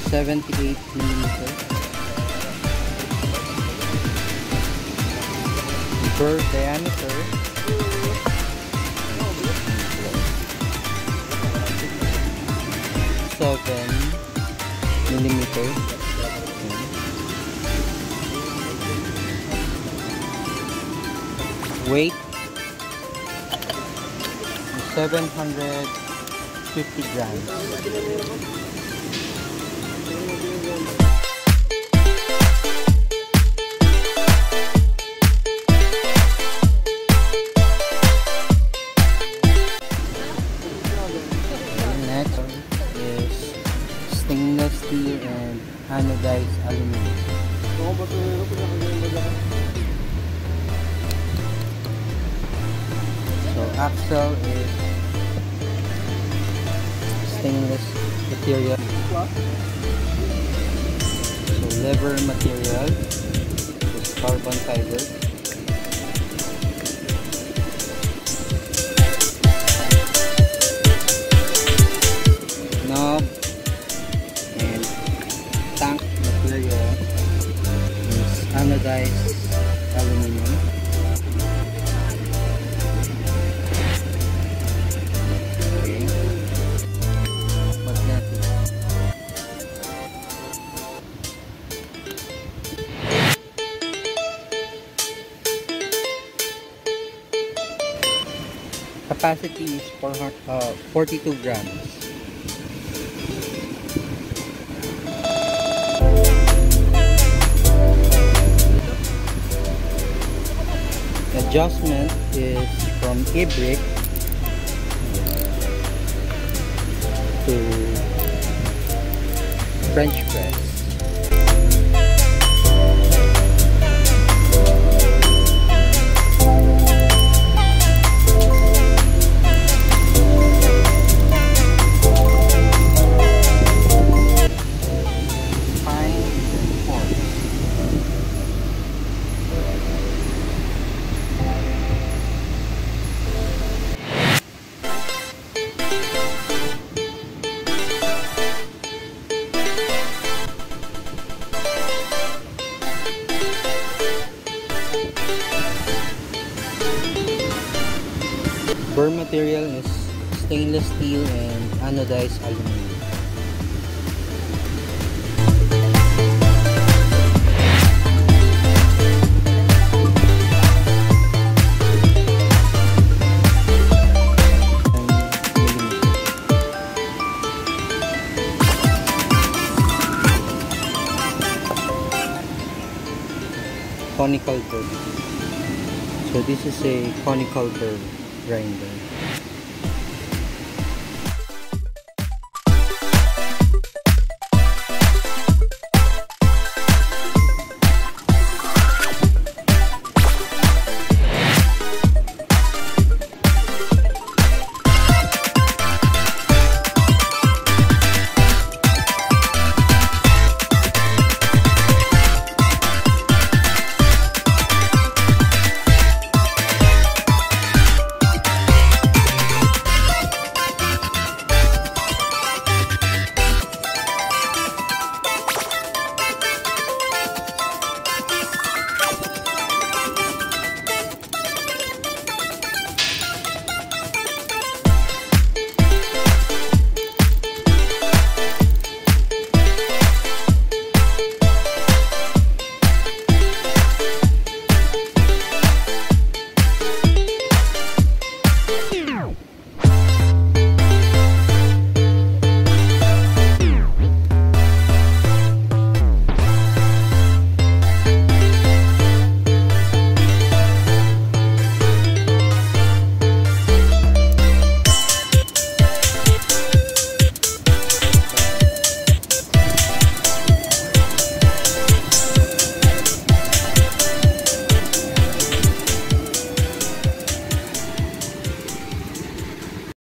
78 millimeters. Per diameter, 7 millimeters. Weight, 750 grams. Next is stainless steel and anodized aluminum. So axle is stainless material. So lever material is carbon fiber. Knob and tank material is anodized aluminum. Okay. Magnetic. Capacity is 42 grams. Adjustment is from ibrik to French press. Burr material is stainless steel and anodized aluminum. Conical burr. So this is a conical burr grinder.